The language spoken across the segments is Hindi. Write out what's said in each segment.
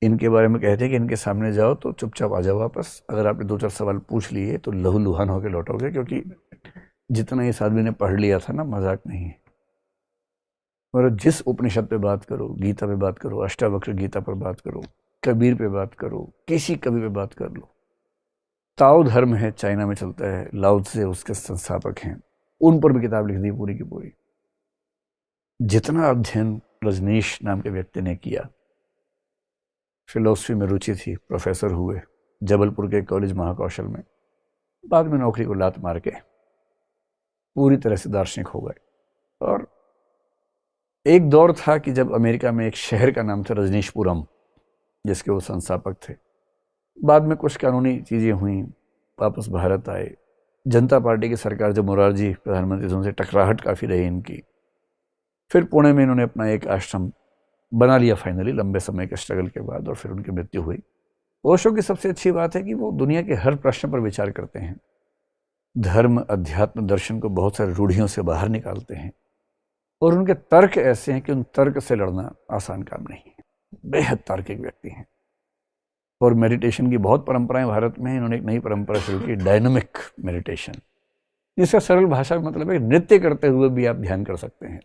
इनके बारे में कहते हैं कि इनके सामने जाओ तो चुपचाप आ जाओ वापस। अगर आपने 2-4 सवाल पूछ लिए तो लहूलुहान होकर लौटोगे, क्योंकि जितना इस आदमी ने पढ़ लिया था ना, मजाक नहीं है। और जिस उपनिषद पे बात करो, गीता पे बात करो, अष्टावक्र गीता पर बात करो, कबीर पे बात करो, किसी कवि पे बात कर लो। ताओ धर्म है, चाइना में चलता है, लाओ त्से उसके संस्थापक हैं, उन पर भी किताब लिख दी पूरी की पूरी। जितना अध्ययन रजनीश नाम के व्यक्ति ने किया, फिलोसफी में रुचि थी, प्रोफेसर हुए जबलपुर के कॉलेज महाकौशल में, बाद में नौकरी को लात मार के पूरी तरह से दार्शनिक हो गए। और एक दौर था कि जब अमेरिका में एक शहर का नाम था रजनीशपुरम, जिसके वो संस्थापक थे। बाद में कुछ कानूनी चीज़ें हुई, वापस भारत आए। जनता पार्टी की सरकार जब मोरारजी प्रधानमंत्री थे, उनसे टकराहट काफ़ी रही इनकी। फिर पुणे में इन्होंने अपना एक आश्रम बना लिया फाइनली, लंबे समय के स्ट्रगल के बाद, और फिर उनकी मृत्यु हुई। ओशो की सबसे अच्छी बात है कि वो दुनिया के हर प्रश्न पर विचार करते हैं, धर्म, अध्यात्म, दर्शन को बहुत सारी रूढ़ियों से बाहर निकालते हैं, और उनके तर्क ऐसे हैं कि उन तर्क से लड़ना आसान काम नहीं है। बेहद तार्किक व्यक्ति हैं। और मेडिटेशन की बहुत परंपराएं भारत में हैं। इन्होंने एक नई परंपरा शुरू की, डायनामिक मेडिटेशन, जिसका सरल भाषा में मतलब है नृत्य करते हुए भी आप ध्यान कर सकते हैं।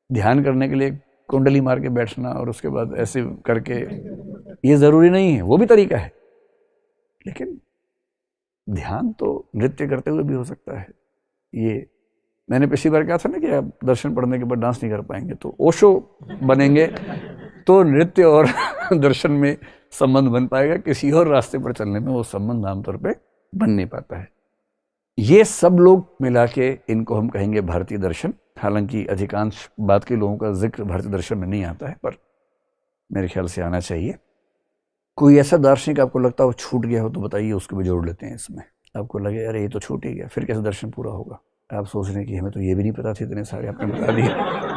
ध्यान करने के लिए कुंडली मार के बैठना और उसके बाद ऐसे करके, ये ज़रूरी नहीं है, वो भी तरीका है, लेकिन ध्यान तो नृत्य करते हुए भी हो सकता है। ये मैंने पिछली बार कहा था ना कि आप दर्शन पढ़ने के बाद डांस नहीं कर पाएंगे, तो ओशो बनेंगे तो नृत्य और दर्शन में संबंध बन पाएगा। किसी और रास्ते पर चलने में वो संबंध आमतौर पे बन नहीं पाता है। ये सब लोग मिला के इनको हम कहेंगे भारतीय दर्शन। हालांकि अधिकांश बात के लोगों का जिक्र भारतीय दर्शन में नहीं आता है, पर मेरे ख्याल से आना चाहिए। कोई ऐसा दार्शनिक आपको लगता हो छूट गया हो तो बताइए, उसको भी जोड़ लेते हैं इसमें। आपको लगे अरे ये तो छूट ही गया, फिर कैसे दर्शन पूरा होगा? आप सोच रहे हैं कि हमें तो ये भी नहीं पता थे, इतने सारे आपने बता दिए,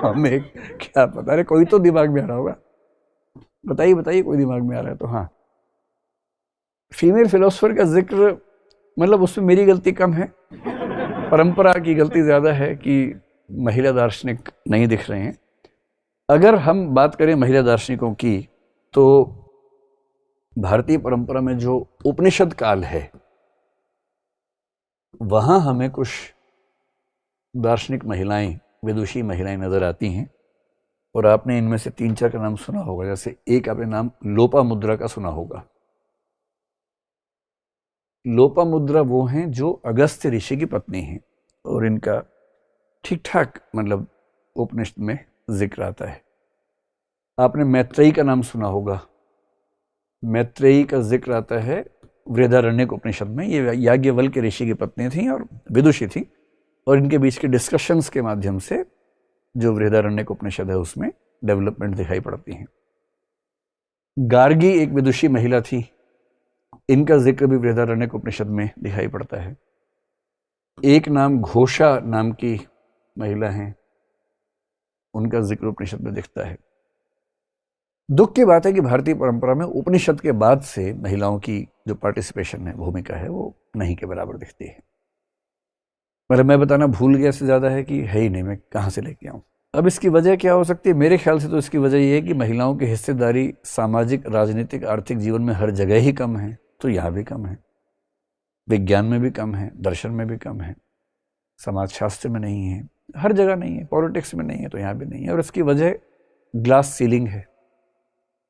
हमें क्या पता। अरे कोई तो दिमाग में आ रहा होगा, बताइए बताइए, कोई दिमाग में आ रहा है तो। हाँ, फीमेल फिलोसोफर का जिक्र, मतलब उसमें मेरी गलती कम है, परंपरा की गलती ज़्यादा है कि महिला दार्शनिक नहीं दिख रहे हैं। अगर हम बात करें महिला दार्शनिकों की, तो भारतीय परंपरा में जो उपनिषद काल है, वहाँ हमें कुछ दार्शनिक महिलाएं, विदुषी महिलाएं नजर आती हैं। और आपने इनमें से 3-4 का नाम सुना होगा। जैसे एक आपने नाम लोपामुद्रा का सुना होगा। लोपामुद्रा वो हैं जो अगस्त्य ऋषि की पत्नी हैं, और इनका ठीक ठाक मतलब उपनिषद में जिक्र आता है। आपने मैत्रेयी का नाम सुना होगा। मैत्रेयी का जिक्र आता है बृहदारण्यक उपनिषद में। ये याज्ञवल्क्य ऋषि की पत्नी थी और विदुषी थी, और इनके बीच के डिस्कशंस के माध्यम से जो बृहदारण्यक उपनिषद है उसमें डेवलपमेंट दिखाई पड़ती है। गार्गी एक विदुषी महिला थी, इनका जिक्र भी बृहदारण्यक उपनिषद में दिखाई पड़ता है। एक नाम घोषा नाम की महिला हैं, उनका जिक्र उपनिषद में दिखता है। दुख की बात है कि भारतीय परंपरा में उपनिषद के बाद से महिलाओं की जो पार्टिसिपेशन है, भूमिका है, वो नहीं के बराबर दिखती है। मतलब मैं बताना भूल गया से ज़्यादा है कि है ही नहीं, मैं कहाँ से लेके आऊँ। अब इसकी वजह क्या हो सकती है? मेरे ख्याल से तो इसकी वजह ये है कि महिलाओं की हिस्सेदारी सामाजिक, राजनीतिक, आर्थिक जीवन में हर जगह ही कम है, तो यहाँ भी कम है। विज्ञान में भी कम है, दर्शन में भी कम है, समाजशास्त्र में नहीं है, हर जगह नहीं है, पॉलिटिक्स में नहीं है, तो यहाँ भी नहीं है। और इसकी वजह ग्लास सीलिंग है,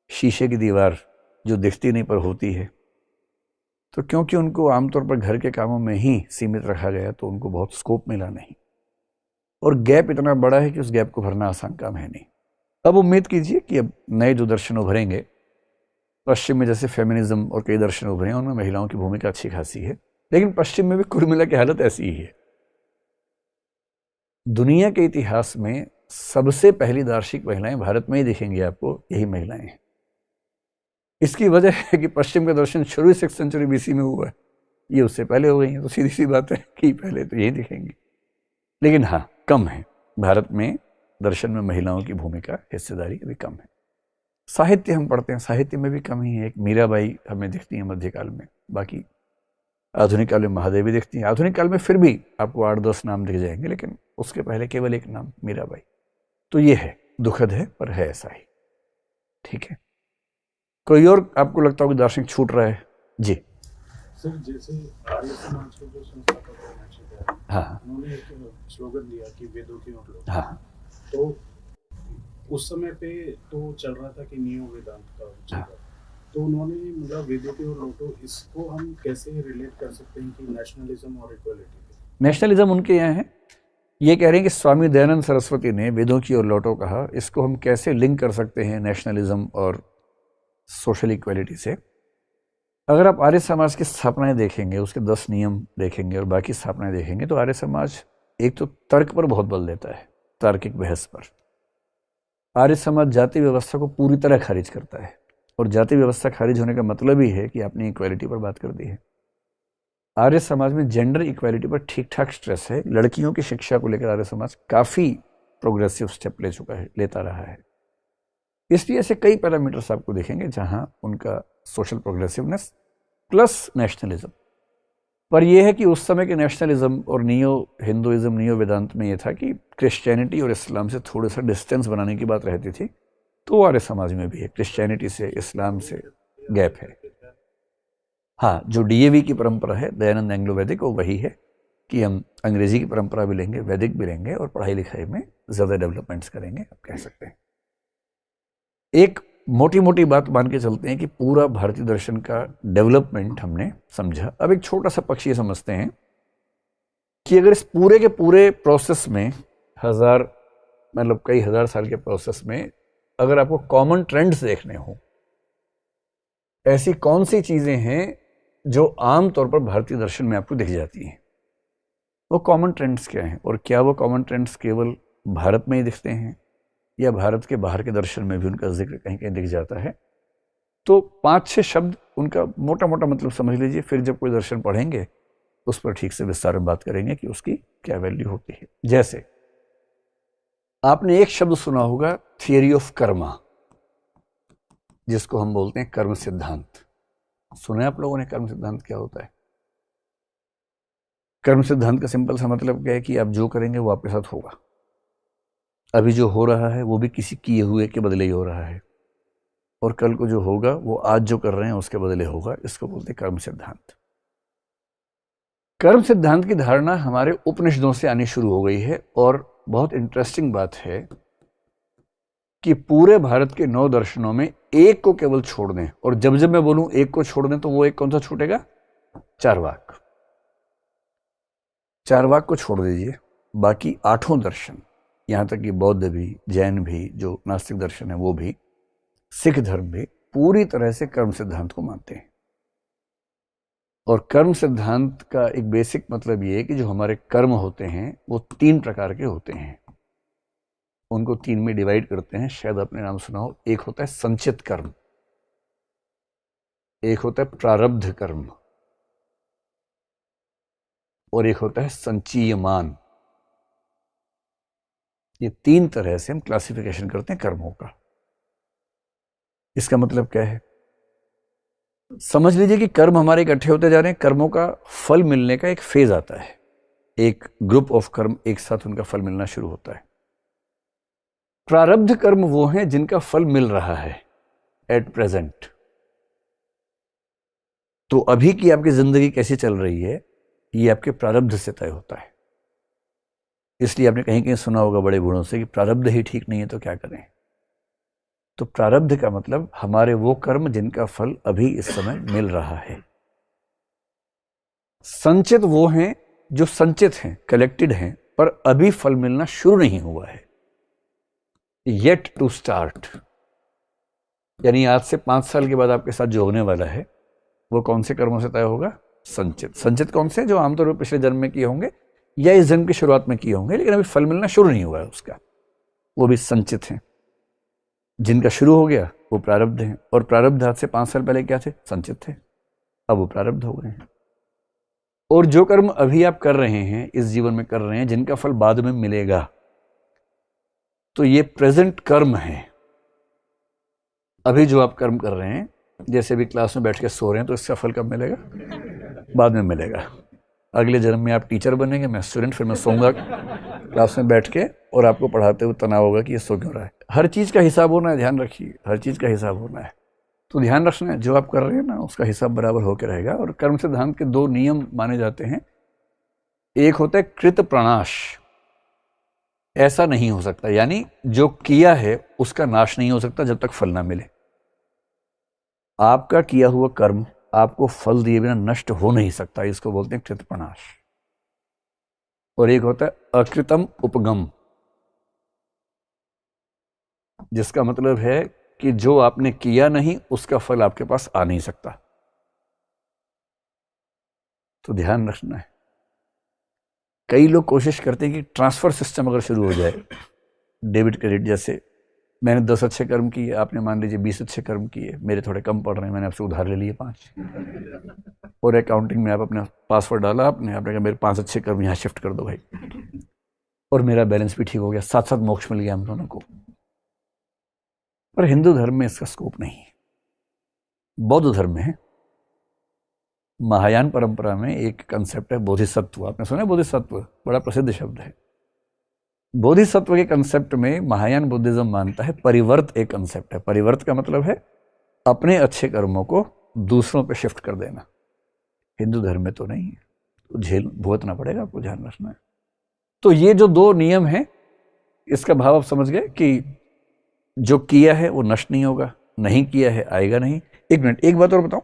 शीशे की दीवार जो दिखती नहीं पर होती है। तो क्योंकि उनको आमतौर पर घर के कामों में ही सीमित रखा गया, तो उनको बहुत स्कोप मिला नहीं, और गैप इतना बड़ा है कि उस गैप को भरना आसान काम है नहीं। अब उम्मीद कीजिए कि अब नए जो दर्शन उभरेंगे, पश्चिम में जैसे फेमिनिज्म और कई दर्शन उभरे हैं, उनमें महिलाओं की भूमिका अच्छी खासी है, लेकिन पश्चिम में भी कुल मिला की हालत ऐसी ही है। दुनिया के इतिहास में सबसे पहली दार्शनिक महिलाएं भारत में ही दिखेंगी आपको, यही महिलाएं हैं। इसकी वजह है कि पश्चिम का दर्शन शुरू 6th सेंचुरी BC में हुआ है, ये उससे पहले हो गई हैं, तो सीधी सी बात है कि पहले तो यही दिखेंगी। लेकिन हाँ, कम है भारत में दर्शन में महिलाओं की भूमिका, हिस्सेदारी अभी कम है। साहित्य हम पढ़ते हैं, साहित्य में भी कम ही है। एक मीराबाई हमें दिखती है मध्यकाल में, बाकी आधुनिक काल में महादेवी दिखती है। आधुनिक काल में फिर भी आपको 8-10 नाम दिख जाएंगे, लेकिन उसके पहले केवल एक नाम, मीराबाई। तो ये है, दुखद है पर है ऐसा ही। ठीक है। कोई और आपको लगता हो कि दार्शनिक छूट रहा है? जी सर, जैसे आर्य समाज के जो संस्थापक हैं, हाँ उन्होंने एक स्लोगन दिया कि वेदों की ओर लौटो। हाँ तो उस समय पे तो चल रहा था कि नियो वेदांत का चल रहा था, तो उन्होंने मतलब वेदों की ओर लौटो, इसको हम कैसे रिलेट कर सकते हैं कि नेशनलिज्म और इक्वालिटी पे? नेशनलिज्म उनके यहाँ है, ये कह रहे हैं कि स्वामी दयानंद सरस्वती ने वेदों की ओर लौटो कहा, इसको हम कैसे लिंक कर सकते हैं नेशनलिज्म और सोशल इक्वालिटी से? अगर आप आर्य समाज की स्थापनाएं देखेंगे, उसके 10 नियम देखेंगे और बाकी स्थापनाएं देखेंगे, तो आर्य समाज एक तो तर्क पर बहुत बल देता है, तार्किक बहस पर। आर्य समाज जाति व्यवस्था को पूरी तरह खारिज करता है, और जाति व्यवस्था खारिज होने का मतलब ही है कि आपने इक्वालिटी पर बात कर दी है। आर्य समाज में जेंडर इक्वालिटी पर ठीक ठाक स्ट्रेस है। लड़कियों की शिक्षा को लेकर आर्य समाज काफ़ी प्रोग्रेसिव स्टेप ले चुका है, लेता रहा है। इसलिए ऐसे कई पैरामीटर्स आपको देखेंगे जहां उनका सोशल प्रोग्रेसिवनेस प्लस नेशनलिज्म। पर यह है कि उस समय के नेशनलिज्म और नियो हिंदुइज्म, नियो वेदांत में यह था कि क्रिश्चियनिटी और इस्लाम से थोड़ा सा डिस्टेंस बनाने की बात रहती थी। तो आर्य समाज में भी है, क्रिश्चियनिटी से, इस्लाम से गैप है। हाँ, जो डीएवी की परंपरा है, दयानंद एंग्लो वैदिक, वो वही है कि हम अंग्रेजी की परंपरा भी लेंगे, वैदिक भी लेंगे, और पढ़ाई लिखाई में ज़्यादा डेवलपमेंट्स करेंगे, आप कह सकते हैं। एक मोटी मोटी बात मान के चलते हैं कि पूरा भारतीय दर्शन का डेवलपमेंट हमने समझा। अब एक छोटा सा पक्ष ये समझते हैं कि अगर इस पूरे के पूरे प्रोसेस में मतलब कई हजार साल के प्रोसेस में अगर आपको कॉमन ट्रेंड्स देखने हो, ऐसी कौन सी चीजें हैं जो आम तौर पर भारतीय दर्शन में आपको दिख जाती हैं, वो कॉमन ट्रेंड्स क्या हैं, और क्या वो कॉमन ट्रेंड्स केवल भारत में ही दिखते हैं या भारत के बाहर के दर्शन में भी उनका जिक्र कहीं कहीं दिख जाता है? तो 5-6 शब्द उनका मोटा मोटा मतलब समझ लीजिए, फिर जब कोई दर्शन पढ़ेंगे उस पर ठीक से विस्तार में बात करेंगे कि उसकी क्या वैल्यू होती है। जैसे आपने एक शब्द सुना होगा, थियरी ऑफ कर्मा, जिसको हम बोलते हैं कर्म सिद्धांत। सुना है आप लोगों ने कर्म सिद्धांत क्या होता है? कर्म सिद्धांत का सिंपल सा मतलब क्या है कि आप जो करेंगे वो आपके साथ होगा। अभी जो हो रहा है वो भी किसी किए हुए के बदले ही हो रहा है, और कल को जो होगा वो आज जो कर रहे हैं उसके बदले होगा। इसको बोलते हैं कर्म सिद्धांत। कर्म सिद्धांत की धारणा हमारे उपनिषदों से आनी शुरू हो गई है, और बहुत इंटरेस्टिंग बात है कि पूरे भारत के 9 दर्शनों में एक को केवल छोड़ दें, और जब जब मैं बोलूं एक को छोड़ दें तो वो एक कौन सा छूटेगा? चार्वाक। चार्वाक को छोड़ दीजिए, बाकी 8 दर्शन, यहां तक कि बौद्ध भी, जैन भी, जो नास्तिक दर्शन है वो भी, सिख धर्म भी पूरी तरह से कर्म सिद्धांत को मानते हैं। और कर्म सिद्धांत का एक बेसिक मतलब ये है कि जो हमारे कर्म होते हैं वो 3 प्रकार के होते हैं। उनको 3 में डिवाइड करते हैं, शायद आपने नाम सुना हो। एक होता है संचित कर्म, एक होता है प्रारब्ध कर्म, और एक होता है संचीयमान। ये 3 तरह से हम क्लासिफिकेशन करते हैं कर्मों का। इसका मतलब क्या है? समझ लीजिए कि कर्म हमारे इकट्ठे होते जा रहे हैं, कर्मों का फल मिलने का एक फेज आता है, एक ग्रुप ऑफ कर्म एक साथ उनका फल मिलना शुरू होता है। प्रारब्ध कर्म वो हैं जिनका फल मिल रहा है एट प्रेजेंट। तो अभी की आपकी जिंदगी कैसी चल रही है ये आपके प्रारब्ध से तय होता है। इसलिए आपने कहीं कहीं सुना होगा बड़े बूढ़ों से कि प्रारब्ध ही ठीक नहीं है तो क्या करें। तो प्रारब्ध का मतलब हमारे वो कर्म जिनका फल अभी इस समय मिल रहा है। संचित वो हैं जो संचित हैं, कलेक्टेड हैं, पर अभी फल मिलना शुरू नहीं हुआ है, येट टू स्टार्ट। यानी आज से 5 साल के बाद आपके साथ जो होने वाला है वो कौन से कर्मों से तय होगा? संचित। संचित कौन से? जो आमतौर पर पिछले जन्म में किए होंगे या इस जन्म की शुरुआत में किए होंगे, लेकिन अभी फल मिलना शुरू नहीं हुआ है उसका, वो भी संचित हैं। जिनका शुरू हो गया वो प्रारब्ध हैं, और प्रारब्ध आज से 5 साल पहले क्या थे? संचित थे, अब वो प्रारब्ध हो गए हैं। और जो कर्म अभी आप कर रहे हैं, इस जीवन में कर रहे हैं, जिनका फल बाद में मिलेगा, तो ये प्रेजेंट कर्म है। अभी जो आप कर्म कर रहे हैं, जैसे भी क्लास में बैठ के सो रहे हैं, तो इसका फल कब मिलेगा? बाद में मिलेगा। अगले जन्म में आप टीचर बनेंगे, मैं स्टूडेंट, फिर मैं सोऊंगा क्लास में बैठ के और आपको पढ़ाते हुए तनाव होगा कि ये सो क्यों रहा है। हर चीज़ का हिसाब होना है, ध्यान रखिए, हर चीज़ का हिसाब होना है। तो ध्यान रखना है, जो आप कर रहे हैं ना उसका हिसाब बराबर होकर रहेगा। और कर्म सिद्धांत के 2 नियम माने जाते हैं। एक होता है कृत प्रणाश, ऐसा नहीं हो सकता, यानी जो किया है उसका नाश नहीं हो सकता जब तक फल ना मिले। आपका किया हुआ कर्म आपको फल दिए बिना नष्ट हो नहीं सकता, इसको बोलते हैं कृत प्रणाश। और एक होता है अकृतम उपगम, जिसका मतलब है कि जो आपने किया नहीं उसका फल आपके पास आ नहीं सकता। तो ध्यान रखना है। कई लोग कोशिश करते हैं कि ट्रांसफर सिस्टम अगर शुरू हो जाए, डेबिट क्रेडिट जैसे, मैंने 10 अच्छे कर्म किए, आपने मान लीजिए 20 अच्छे कर्म किए, मेरे थोड़े कम पड़ रहे हैं, मैंने आपसे उधार ले लिए 5, और अकाउंटिंग में आप अपना पासवर्ड डाला, आपने कहा मेरे 5 अच्छे कर्म यहाँ शिफ्ट कर दो भाई, और मेरा बैलेंस भी ठीक हो गया, साथ साथ मोक्ष मिल गया हम दोनों को। पर हिंदू धर्म में इसका स्कोप नहीं है। बौद्ध धर्म में है, महायान परंपरा में एक कंसेप्ट है बोधिसत्व। आपने सुना है बोधिसत्व? बड़ा प्रसिद्ध शब्द है। बोधिसत्व के कंसेप्ट में महायान बुद्धिज्म मानता है परिवर्त एक कंसेप्ट है। परिवर्त का मतलब है अपने अच्छे कर्मों को दूसरों पे शिफ्ट कर देना। हिंदू धर्म में तो नहीं है, तो झेल भुगतना पड़ेगा, आपको ध्यान रखना है। तो ये जो 2 नियम हैं, इसका भाव आप समझ गए कि जो किया है वो नष्ट नहीं होगा, नहीं किया है आएगा नहीं। एक मिनट, एक बात और बताऊं,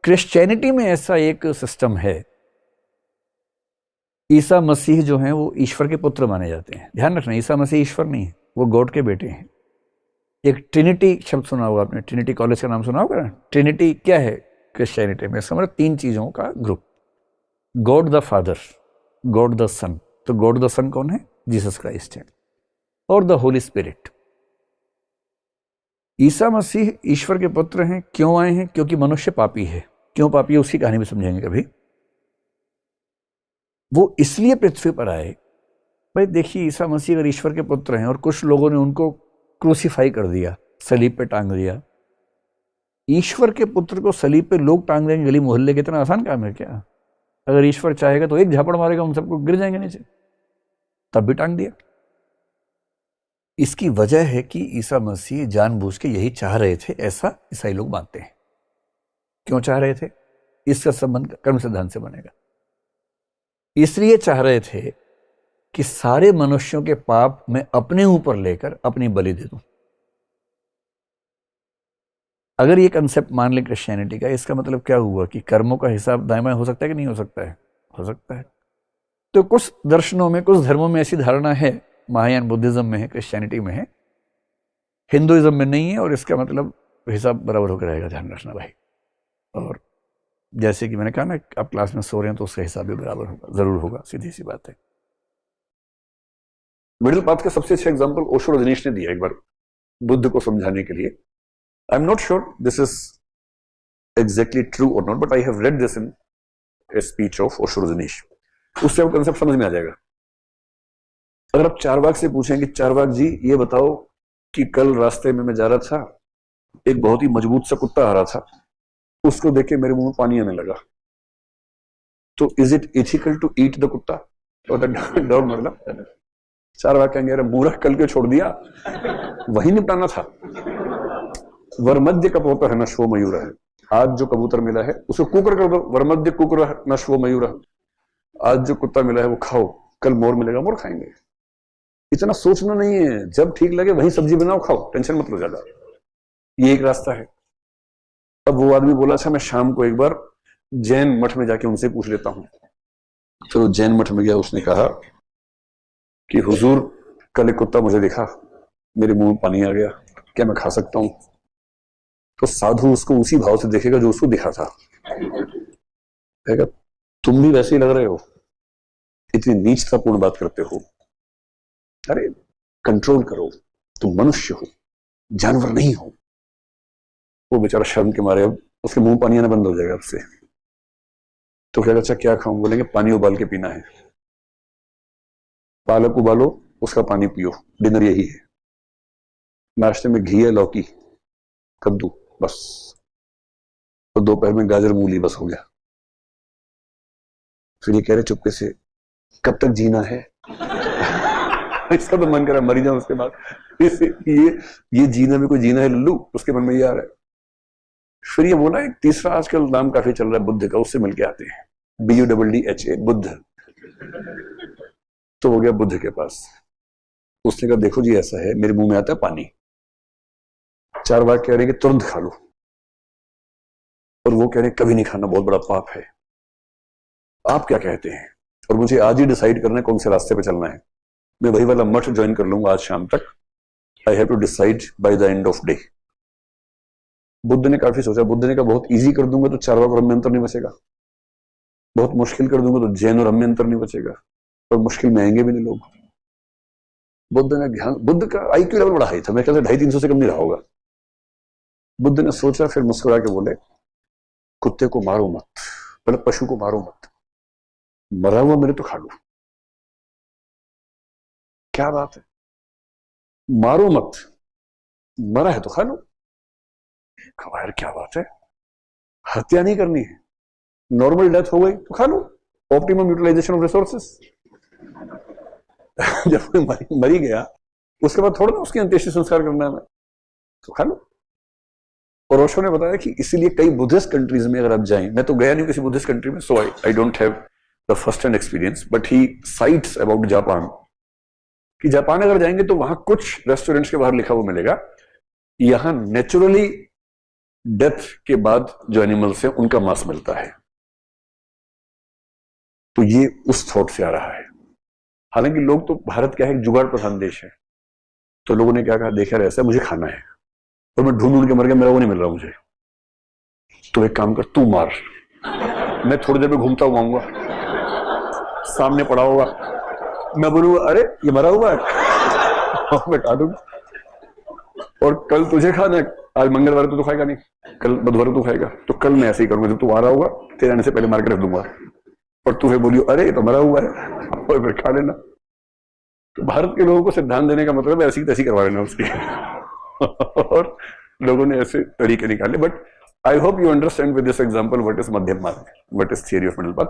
क्रिश्चियनिटी में ऐसा एक सिस्टम है, ईसा मसीह जो हैं वो ईश्वर के पुत्र माने जाते हैं। ध्यान रखना, ईसा मसीह ईश्वर नहीं है, वो गॉड के बेटे हैं। एक ट्रिनिटी शब्द सुना होगा आपने, ट्रिनिटी कॉलेज का नाम सुना होगा ना। ट्रिनिटी क्या है क्रिश्चियनिटी में? इसका मतलब 3 चीजों का group, god the father, god the son, तो गॉड द सन कौन है? जीसस क्राइस्ट है, और द होली स्पिरिट। ईसा मसीह ईश्वर के पुत्र हैं। क्यों आए हैं? क्योंकि मनुष्य पापी है। क्यों पापी है उसकी कहानी भी समझेंगे कभी। वो इसलिए पृथ्वी पर आए, भाई देखिए ईसा मसीह अगर ईश्वर के पुत्र हैं और कुछ लोगों ने उनको क्रूसीफाई कर दिया, सलीब पे टांग दिया, ईश्वर के पुत्र को सलीब पे लोग टांग देंगे गली मोहल्ले के, इतना आसान काम है क्या? अगर ईश्वर चाहेगा तो एक झापड़ मारेगा, उन सबको गिर जाएंगे नीचे, तब भी टांग दिया। इसकी वजह है कि ईसा मसीह जानबूझ के यही चाह रहे थे, ऐसा ईसाई लोग मानते हैं। क्यों चाह रहे थे? इसका संबंध कर्म सिद्धांत से बनेगा। इसलिए चाह रहे थे कि सारे मनुष्यों के पाप मैं अपने ऊपर लेकर अपनी बलि दे दूं। अगर ये कंसेप्ट मान ले क्रिश्चियनिटी का, इसका मतलब क्या हुआ कि कर्मों का हिसाब दाएं बाएं हो सकता है कि नहीं हो सकता है? हो सकता है। तो कुछ दर्शनों में, कुछ धर्मों में ऐसी धारणा है, महायान बुद्धिज्म में है, क्रिश्चियनिटी में है, हिंदुइज्म में नहीं है, और इसका मतलब हिसाब बराबर होकर रहेगा। ध्यान रखना भाई। और जैसे कि मैंने कहा ना, आप क्लास में सो रहे हैं तो उसका हिसाब भी बराबर होगा, जरूर होगा, सीधी सी बात है। मिडिल पाथ का सबसे अच्छा एग्जांपल ओशो रजनीश ने दिया एक बार बुद्ध को समझाने के लिए। I am not sure this is exactly true और not, but I have read this in a speech of Osho Rajneesh. उससे आपको कंसेप्ट समझ में आ जाएगा। अगर आप चारवाक से पूछेंगे, चारवाक जी ये बताओ कि कल रास्ते में मैं जा रहा था, एक बहुत ही मजबूत सा कुत्ता आ रहा था, उसको देख के मेरे मुंह में पानी आने लगा, तो is it ethical to eat the kutta और द डॉग? मतलब चारवाक कहेंगे अरे मूर्ख, कल क्यों छोड़ दिया, वही निपटाना था। वरमध्य कपोत है नश्वो मयूर है, आज जो कबूतर मिला है उसको कुकर कर दो, वरमध्य कुकर नश्वो मयूर। आज जो कुत्ता मिला है वो खाओ, कल मोर मिलेगा, मोर खाएंगे। इतना सोचना नहीं है, जब ठीक लगे वही सब्जी बनाओ खाओ, टेंशन मत लो ज्यादा। ये एक रास्ता है। अब वो आदमी बोला अच्छा मैं शाम को एक बार जैन मठ में जाके उनसे पूछ लेता हूं। तो जैन मठ में गया, उसने कहा कि हुजूर कल एक कुत्ता मुझे दिखा, मेरे मुंह में पानी आ गया, क्या मैं खा सकता हूं? तो साधु उसको उसी भाव से देखेगा जो उसको दिखा था, कहेगा तुम भी वैसे ही लग रहे हो, इतनी नीचतापूर्ण बात करते हो, अरे कंट्रोल करो, तुम मनुष्य हो, जानवर नहीं हो। वो बेचारा शर्म के मारे अब उसके मुंह पानी आना बंद हो जाएगा आपसे। तो क्या अच्छा क्या खाऊं? बोलेंगे पानी उबाल के पीना है, पालक उबालो, उसका पानी पियो, डिनर यही है। नाश्ते में घी है, लौकी, कद्दू, बस। तो दोपहर में गाजर मूली, बस हो गया। फिर ये कह रहे चुपके से कब तक जीना है? इसका तो मन करा मरी जाऊं उसके बाद। ये जीना में कोई जीना है लल्लू, उसके मन में ये आ रहा है। फिर ये बोला एक तीसरा आजकल नाम काफी चल रहा है बुद्ध का, उससे मिलके आते हैं, BUDDHA, बुद्ध। तो हो गया बुद्ध के पास। उसने कहा देखो जी ऐसा है, मेरे मुंह में आता है पानी, 4 बार कह रहे कि तुरंत खा लो, और वो कह रहे कभी नहीं खाना, बहुत बड़ा पाप है। आप क्या कहते हैं? और मुझे आज ही डिसाइड करना है कौन से रास्ते पे चलना है। मैं वही वाला मठ ज्वाइन कर लूंगा आज शाम तक। I have to decide by the end of day. Buddha ने काफी सोचा। बुद्ध ने कहा बहुत इजी कर दूंगा तो चारवाक और रम्य अंतर नहीं बचेगा, बहुत मुश्किल कर दूंगा तो जैन और रम्य अंतर नहीं बचेगा, और मुश्किल में आएंगे भी नहीं लोग। बुद्ध ने ध्यान, बुद्ध का IQ लेवल बड़ा हाई था, मैं कहता 250-300 से कम नहीं रहा होगा। बुद्ध ने सोचा, फिर मुस्कुरा के बोले कुत्ते को मारो मत, मतलब पशु को मारो मत, मरा हुआ मेरे तो खा लो। क्या बात है, मारो मत, मरा है तो खा लो। कहा यार क्या बात है, हत्या नहीं करनी है, नॉर्मल डेथ हो गई तो खा लो, ऑप्टिमम यूटिलाइजेशन ऑफ रिसोर्सेस। जब कोई मरी गया उसके बाद थोड़ा ना उसके अंत्येष्टि संस्कार करना है हमें, तो खा लो। और ओशो ने बताया कि इसीलिए कई बुद्धिस्ट कंट्रीज में अगर आप जाएं, मैं तो गया नहीं किसी बुद्धिस्ट कंट्री में, so I don't have the first hand experience, but he cites about Japan, कि जापान अगर जाएंगे तो वहां कुछ रेस्टोरेंट्स के बाहर लिखा हुआ मिलेगा, यहां नेचुरली डेथ के बाद जो एनिमल्स हैं उनका मांस मिलता है। तो ये उस थॉट से आ रहा है। हालांकि लोग तो, भारत क्या है, जुगाड़ प्रधान देश है, तो लोगों ने क्या कहा, देखा ऐसा मुझे खाना है और मैं ढूंढ के मर गया, मेरा वो नहीं मिल रहा मुझे, तो एक काम कर तू मार, मैं थोड़ी देर में घूमता हुआ आऊंगा, सामने पड़ा होगा, मैं बोलूंगा अरे ये मरा हुआ है, और मैं काटूंगा, और कल तुझे खाना है, आज मंगलवार तो खाएगा नहीं, कल बुधवार तो खाएगा, तो कल मैं ऐसे ही करूंगा, जब तू आ रहा होगा तेरे आने से पहले मार के रख दूंगा, और तू फिर बोलियो अरे ये तो मरा हुआ है, और फिर खा लेना। तो भारत के लोगों को सिद्धांत देने का मतलब ऐसी तैसी करवा लेना उसकी। और लोगों ने ऐसे तरीके निकाले। But I hope you understand with this example what is madhyam marg, what is theory of middle path,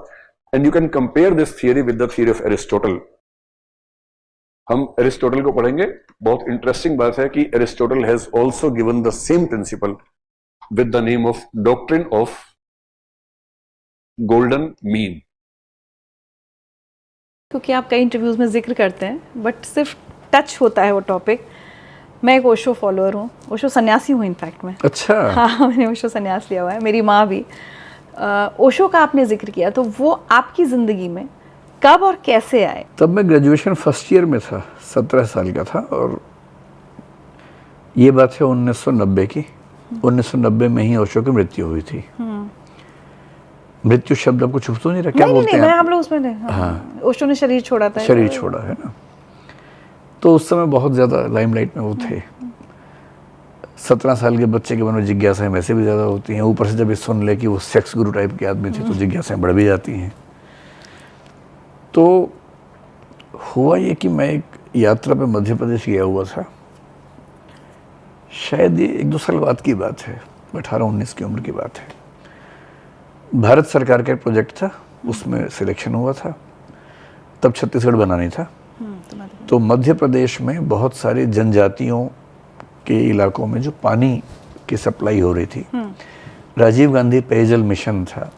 and you can compare this theory with the theory of Aristotle. हम एरिस्टोटल को पढ़ेंगे। बहुत इंटरेस्टिंग बात है कि Aristotle has also given the same principle with the name of doctrine of golden mean. क्योंकि आप कई इंटरव्यूज में जिक्र करते हैं बट सिर्फ टच होता है वो टॉपिक। मैं एक ओशो फॉलोअर हूँ, ओशो सन्यासी हूँ इनफैक्ट मैं। अच्छा। हाँ, मैंने ओशो सन्यास लिया हुआ है, मेरी माँ भी। ओशो का आपने जिक्र किया, तो वो आपकी ज़िंदगी में कब और कैसे आए? तब मैं ग्रेजुएशन फर्स्ट ईयर में था, 17 साल का था, और ये बात है 1990 की। 1990 में ही ओशो की मृत्यु हुई थी। मृत्यु शब्द आपको छुप तो नहीं रहा, क्या बोलते हैं? हम लोग उसमें थे। हाँ। ओशो ने शरीर छोड़ा था। शरीर छोड़ा है ना। तो उस समय बहुत ज़्यादा लाइमलाइट में वो थे। 17 साल के बच्चे के मन में जिज्ञासाएं वैसे भी ज़्यादा होती हैं, ऊपर से जब ये सुन ले कि वो सेक्स गुरु टाइप के आदमी थे तो जिज्ञासाएं बढ़ भी जाती हैं। तो हुआ ये कि मैं एक यात्रा पे मध्य प्रदेश गया हुआ था, शायद ये 1-2 साल बाद की बात है, 18-19 की उम्र की बात है। भारत सरकार का एक प्रोजेक्ट था, उसमें सिलेक्शन हुआ था। तब छत्तीसगढ़ बना नहीं था। तो मध्य प्रदेश में बहुत सारी जनजातियों के इलाकों में जो पानी की सप्लाई हो रही थी, राजीव गांधी पेयजल मिशन था,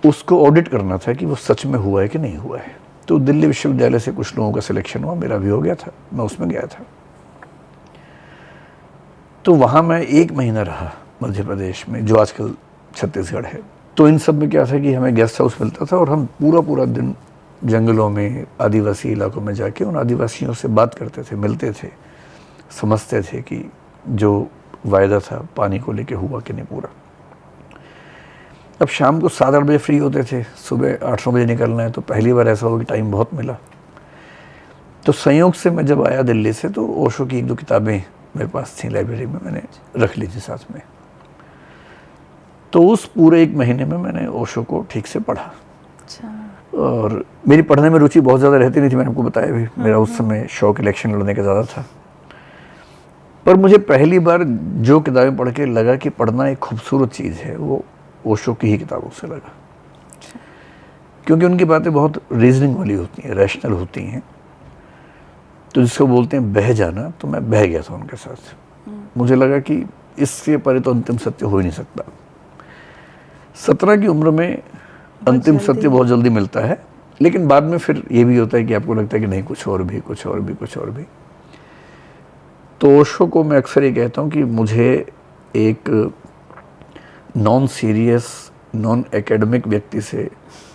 उसको ऑडिट करना था कि वो सच में हुआ है कि नहीं हुआ है। तो दिल्ली विश्वविद्यालय से कुछ लोगों का सिलेक्शन हुआ, मेरा भी हो गया था, मैं उसमें गया था। तो वहाँ मैं 1 महीना रहा मध्य प्रदेश में, जो आजकल छत्तीसगढ़ है। तो इन सब में क्या था कि हमें गेस्ट हाउस मिलता था और हम पूरा दिन जंगलों में, आदिवासी इलाकों में जाके उन आदिवासियों से बात करते थे, मिलते थे, समझते थे कि जो वायदा था पानी को लेके हुआ कि नहीं पूरा। अब शाम को 7-8 बजे फ्री होते थे, सुबह 8-9 बजे निकलना है, तो पहली बार ऐसा हुआ कि टाइम बहुत मिला। तो संयोग से मैं जब आया दिल्ली से, तो ओशो की 1-2 किताबें मेरे पास थी लाइब्रेरी में, मैंने रख ली थी साथ में। तो उस पूरे 1 महीने में मैंने ओशो को ठीक से पढ़ा। अच्छा। और मेरी पढ़ने में रुचि बहुत ज़्यादा रहती नहीं थी, मैंने आपको बताया भी, मेरा उस समय शौक इलेक्शन लड़ने का ज़्यादा था। पर मुझे पहली बार जो किताबें पढ़ के लगा कि पढ़ना एक खूबसूरत चीज़ है, वो ओशो की ही किताबों से लगा। क्योंकि उनकी बातें बहुत रीजनिंग वाली होती हैं, रैशनल होती हैं। तो जिसको बोलते हैं बह जाना, तो मैं बह गया था उनके साथ। मुझे लगा कि इसके परे तो अंतिम सत्य हो ही नहीं सकता। 17 की उम्र में अंतिम सत्य बहुत जल्दी मिलता है, लेकिन बाद में फिर ये भी होता है कि आपको लगता है कि नहीं, कुछ और भी, कुछ और भी, कुछ और भी। तो ओशो को मैं अक्सर ये कहता हूँ कि मुझे एक नॉन सीरियस, नॉन एकेडमिक व्यक्ति से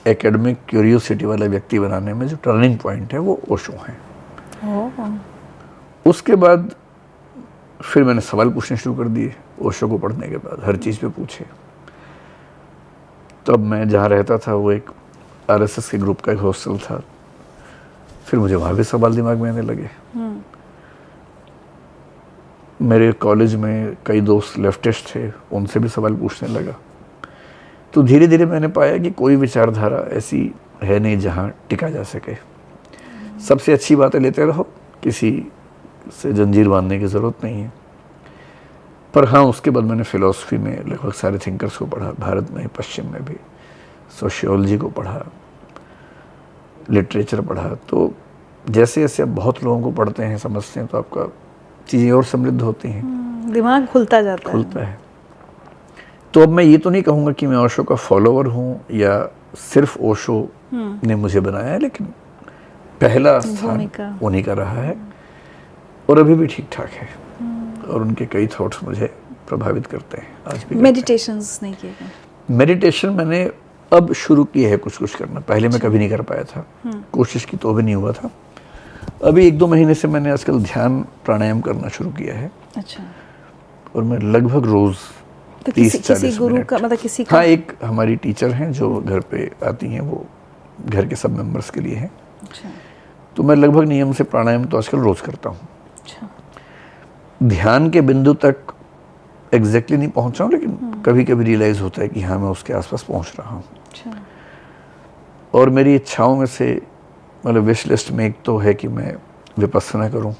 एकेडमिक क्यूरियोसिटी वाला व्यक्ति बनाने में जो टर्निंग पॉइंट है वो ओशो है। उसके बाद फिर मैंने सवाल पूछने शुरू कर दिए ओशो को पढ़ने के बाद, हर चीज़ पे पूछे। तब मैं जहाँ रहता था वो एक आरएसएस के ग्रुप का एक हॉस्टल था, फिर मुझे वहाँ भी सवाल दिमाग में आने लगे। मेरे कॉलेज में कई दोस्त लेफ्टिस्ट थे, उनसे भी सवाल पूछने लगा। तो धीरे धीरे मैंने पाया कि कोई विचारधारा ऐसी है नहीं जहाँ टिका जा सके। सबसे अच्छी बातें लेते रहो, किसी से जंजीर बांधने की ज़रूरत नहीं है। पर हाँ, उसके बाद मैंने फ़िलासफ़ी में लगभग सारे थिंकर्स को पढ़ा, भारत में, पश्चिम में भी, सोशियोलॉजी को पढ़ा, लिटरेचर पढ़ा। तो जैसे जैसे आप बहुत लोगों को पढ़ते हैं, समझते हैं, तो आपका चीज़ें और समृद्ध होती हैं, दिमाग खुलता जाता है। तो अब मैं ये तो नहीं कहूँगा कि मैं ओशो का फॉलोवर हूँ या सिर्फ ओशो ने मुझे बनाया है, लेकिन पहला स्थान उन्हीं का रहा है और अभी भी ठीक ठाक है। और उनके कई थॉट्स मुझे प्रभावित करते हैं आज भी। मेडिटेशंस नहीं किए? मेडिटेशन मैंने अब शुरू किया है कुछ कुछ करना, पहले मैं कभी नहीं कर पाया था, कोशिश की तो भी नहीं हुआ था। अभी 1-2 महीने से मैंने आजकल ध्यान प्राणायाम करना शुरू किया है। अच्छा। और मैं लगभग रोज तो किसी गुरु का, मतलब किसी का? हाँ, एक हमारी टीचर हैं जो घर पे आती हैं, वो घर के सब मेंबर्स के लिए हैं। अच्छा। तो मैं लगभग नियम से प्राणायाम तो आजकल रोज करता हूँ। अच्छा। ध्यान के बिंदु तक एग्जैक्टली नहीं पहुँचा हूँ, लेकिन कभी कभी रियलाइज होता है कि हाँ, मैं उसके आसपास पहुँच रहा हूँ। अच्छा। और मेरी इच्छाओं में से, मतलब विश लिस्ट में एक तो है कि मैं विपस्सना करूं।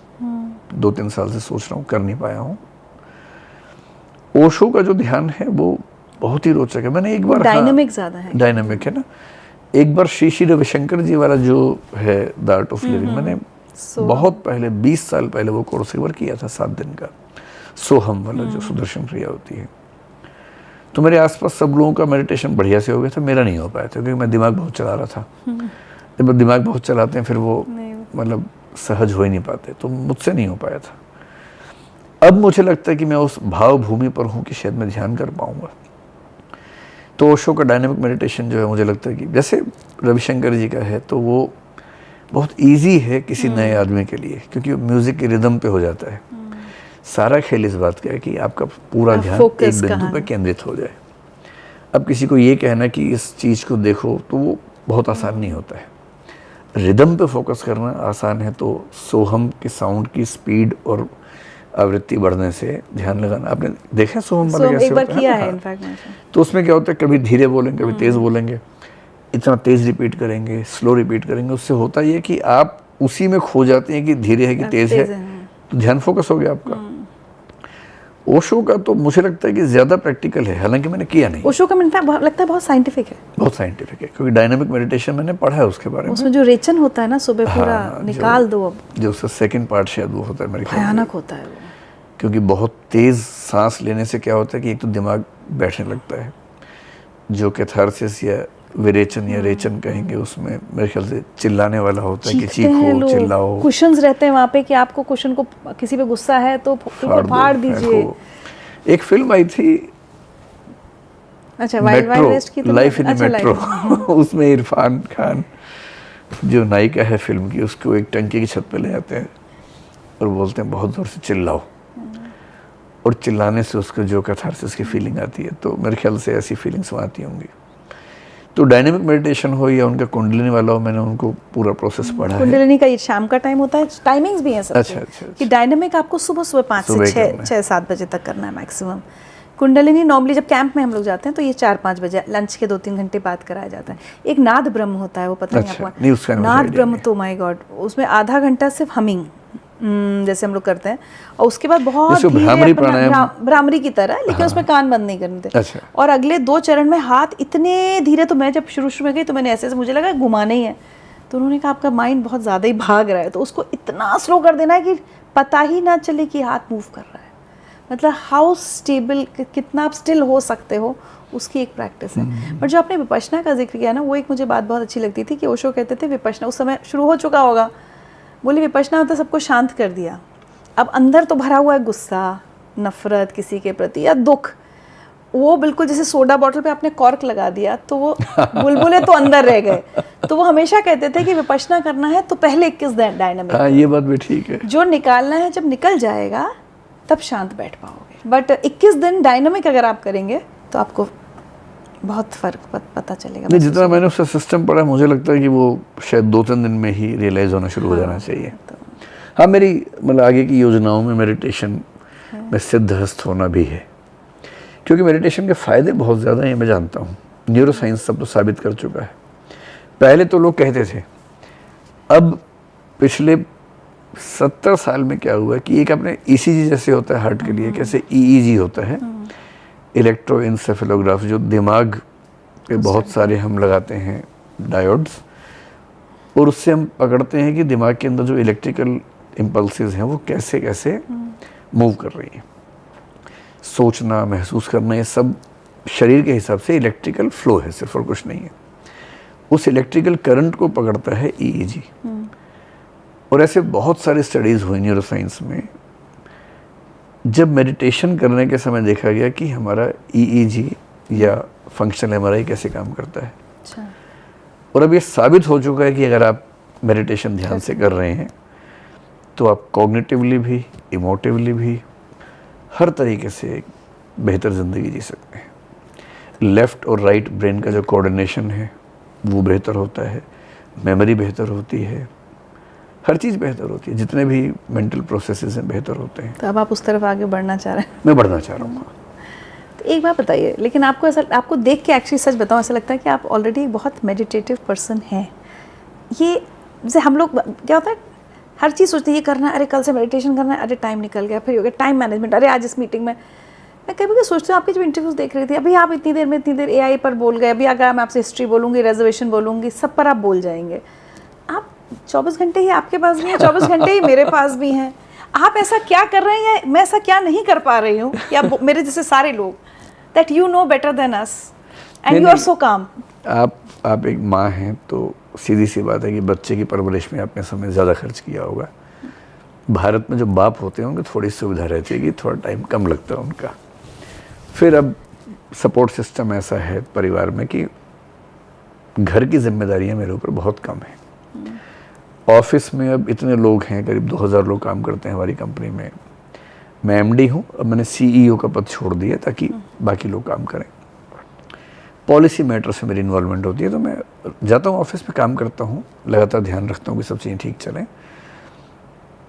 2-3 साल से सोच रहा हूं, कर नहीं पाया हूं। ओशो का जो ध्यान है वो बहुत ही रोचक है। मैंने एक बार, डायनामिक ज़्यादा है, डायनामिक है ना। एक बार श्री रविशंकर जी वाला जो है द आर्ट ऑफ लिविंग, मैंने बहुत पहले 20 साल पहले वो कोर्स एक बार किया था, 7 दिन का, सोहम वाला जो सुदर्शन क्रिया होती है। तो मेरे आसपास सब लोगों का मेडिटेशन बढ़िया से हो गया था, मेरा नहीं हो पाया था क्योंकि मैं दिमाग बहुत चला रहा था। जब दिमाग बहुत चलाते हैं फिर वो मतलब सहज हो ही नहीं पाते, तो मुझसे नहीं हो पाया था। अब मुझे लगता है कि मैं उस भाव भूमि पर हूँ कि शायद मैं ध्यान कर पाऊंगा। तो ओशो का डायनामिक मेडिटेशन जो है, मुझे लगता है कि जैसे रविशंकर जी का है, तो वो बहुत इजी है किसी नए आदमी के लिए, क्योंकि म्यूजिक के रिदम पे हो जाता है। सारा खेल इस बात का है कि आपका पूरा ध्यान एक बिंदु पर केंद्रित हो जाए। अब किसी को ये कहना कि इस चीज़ को देखो, तो वो बहुत आसान नहीं होता है। रिदम पे फोकस करना आसान है, तो सोहम के साउंड की स्पीड और आवृत्ति बढ़ने से ध्यान लगाना, आपने देखा सोहम वाला कैसे एक बार होता किया है? है इनफैक्ट मैंने। तो उसमें क्या होता है, कभी धीरे बोलेंगे, कभी तेज बोलेंगे, इतना तेज रिपीट करेंगे, स्लो रिपीट करेंगे। उससे होता ये कि आप उसी में खो जाते हैं कि धीरे है कि तेज है, तो ध्यान फोकस हो गया आपका। ओशो का तो मुझे लगता है कि ज्यादा प्रैक्टिकल है, हालांकि मैंने किया नहीं। ओशो का मुझे लगता है बहुत साइंटिफिक है, बहुत साइंटिफिक है, क्योंकि डायनामिक मेडिटेशन मैंने पढ़ा है उसके बारे में। उसमें जो रेचन होता है ना, सुबह पूरा निकाल दो। अब जो उसका सेकंड पार्ट शायद वो होता है मेरे ख्याल से, भयानक होता है वो, क्योंकि बहुत तेज सांस लेने से क्या होता है कि एक तो दिमाग बैठने लगता है, जो कैथारसिस या विरेचन या रेचन कहेंगे, उसमें मेरे ख्याल से चिल्लाने वाला होता है कि चीखो, चिल्लाओ। कुशन्स रहते हैं वहाँ पे कि आपको कुशन को, किसी पे गुस्सा है तो फाड़ दीजिए। एक फिल्म आई थी, अच्छा, वाइल्ड वेस्ट की, लाइफ इन मेट्रो, उसमें इरफान खान जो नायिका है फिल्म की, उसको एक टंकी की छत पे ले जाते हैं और बोलते हैं बहुत जोर से चिल्लाओ, और चिल्लाने से उसको जो कैथारसिस की फीलिंग आती है। तो मेरे ख्याल से ऐसी फीलिंग्स वहाँ आती होंगी। तो डायनामिक मेडिटेशन हो या उनका कुंडलिनी वाला हो, मैंने उनको पूरा प्रोसेस पढ़ा है। कुंडलिनी का ये शाम का टाइम होता है, टाइमिंग्स भी हैं सब। अच्छा। कि डायनामिक आपको सुबह 5 से 6-7 बजे तक करना है मैक्सिमम। कुंडलिनी नॉर्मली जब कैंप में हम लोग जाते हैं तो ये 4-5 बजे, लंच के 2-3 घंटे बाद कराया जाता है। एक नाद ब्रह्म होता है, वो पता नहीं आपको? नाद ब्रह्म, तो माय गॉड, उसमें आधा घंटा सिर्फ हमिंग जैसे हम लोग करते हैं, और उसके बाद बहुत भ्रामरी की तरह, लेकिन उसमें कान बंद नहीं करने थे। अच्छा। और अगले 2 चरण में हाथ इतने धीरे, तो मैं जब शुरू में गई तो मैंने ऐसे मुझे लगा घुमाने ही है, तो उन्होंने कहा आपका माइंड बहुत ज़्यादा ही भाग रहा है, तो उसको इतना स्लो कर देना है कि पता ही ना चले कि हाथ मूव कर रहा है। मतलब हाउ स्टेबल, कितना आप स्टिल हो सकते हो, उसकी एक प्रैक्टिस है। पर जो आपने विपश्यना का जिक्र किया ना, वो एक मुझे बात बहुत अच्छी लगती थी कि ओशो कहते थे विपश्यना उस समय शुरू हो चुका होगा, बोले विपश्यना होता सबको शांत कर दिया, अब अंदर तो भरा हुआ है गुस्सा, नफरत किसी के प्रति या दुख, वो बिल्कुल जैसे सोडा बॉटल पे आपने कॉर्क लगा दिया तो वो बुलबुले तो अंदर रह गए। तो वो हमेशा कहते थे कि विपश्यना करना है तो पहले 21 दिन डायनामिक, हाँ ये बात भी ठीक है, जो निकालना है जब निकल जाएगा तब शांत बैठ पाओगे। बट 21 दिन डायनामिक अगर आप करेंगे तो आपको बहुत फर्क पता चलेगा। नहीं, जितना मैंने उसका सिस्टम पढ़ा मुझे लगता है कि वो शायद 2-3 दिन में ही रियलाइज होना शुरू हो जाना चाहिए। हाँ, मेरी मतलब आगे की योजनाओं में मेडिटेशन में सिद्धहस्त होना भी है, क्योंकि मेडिटेशन के फ़ायदे बहुत ज़्यादा हैं, मैं जानता हूँ, न्यूरो साइंस सब तो साबित कर चुका है। पहले तो लोग कहते थे, अब पिछले 70 साल में क्या हुआ कि एक अपने ECG जैसे होता है हार्ट के लिए, कैसे EEG होता है, इलेक्ट्रोइंसेफेलोग्राफ, जो दिमाग पे बहुत सारे हम लगाते हैं डायोड्स, और उससे हम पकड़ते हैं कि दिमाग के अंदर जो इलेक्ट्रिकल इम्पल्सेस हैं वो कैसे कैसे मूव कर रही हैं। सोचना, महसूस करना, ये सब शरीर के हिसाब से इलेक्ट्रिकल फ्लो है सिर्फ, और कुछ नहीं है। उस इलेक्ट्रिकल करंट को पकड़ता है EEG। और ऐसे बहुत सारी स्टडीज़ हुई न्यूरो साइंस में, जब मेडिटेशन करने के समय देखा गया कि हमारा EEG या फंक्शनल MRI कैसे काम करता है। अच्छा। और अब ये साबित हो चुका है कि अगर आप मेडिटेशन ध्यान से कर रहे हैं तो आप कॉग्निटिवली भी, इमोटिवली भी, हर तरीके से एक बेहतर ज़िंदगी जी सकते हैं। लेफ़्ट और राइट ब्रेन का जो कोऑर्डिनेशन है वो बेहतर होता है, मेमोरी बेहतर होती है, हर चीज़ बेहतर होती है, जितने भी मेंटल प्रोसेसेस हैं बेहतर होते हैं। तो अब आप उस तरफ आगे बढ़ना चाह रहे हैं? मैं बढ़ना चाह रहा हूँ। तो एक बात बताइए, लेकिन आपको ऐसा, आपको देख के एक्चुअली सच बताऊँ ऐसा लगता है कि आप ऑलरेडी एक बहुत मेडिटेटिव पर्सन हैं। ये जैसे हम लोग क्या होता है, हर चीज़ सोचते हैं ये करना है, अरे कल से मेडिटेशन करना है, अरे टाइम निकल गया, फिर हो गया टाइम मैनेजमेंट, अरे आज इस मीटिंग में। मैं कभी कभी सोचती हूँ, आपके जब इंटरव्यूज़ देख रही थी, अभी आप इतनी देर में इतनी देर AI पर बोल गए, अभी अगर मैं आपसे हिस्ट्री बोलूँगी, रिजर्वेशन बोलूँगी, सब पर आप बोल जाएंगे। आप 24 घंटे ही आपके पास भी हैं, 24 घंटे ही मेरे पास भी हैं। आप ऐसा क्या कर रहे हैं, या मैं ऐसा क्या नहीं कर पा रही हूँ, या मेरे जैसे सारे लोग, that you know better than us and you are so calm. आप एक माँ हैं तो सीधी सी बात है कि बच्चे की परवरिश में आपने समय ज़्यादा खर्च किया होगा। भारत में जो बाप होते हैं उनकी थोड़ी सुविधा रहती है कि थोड़ा टाइम कम लगता है उनका। फिर अब सपोर्ट सिस्टम ऐसा है परिवार में कि घर की जिम्मेदारियां मेरे ऊपर बहुत कम है। ऑफिस में अब इतने लोग हैं, करीब 2000 लोग काम करते हैं हमारी कंपनी में। मैं MD हूँ, अब मैंने CEO का पद छोड़ दिया ताकि बाकी लोग काम करें। पॉलिसी मैटर से मेरी इन्वॉल्वमेंट होती है, तो मैं जाता हूँ ऑफिस में, काम करता हूँ, लगातार ध्यान रखता हूँ कि सब चीज़ें ठीक चलें,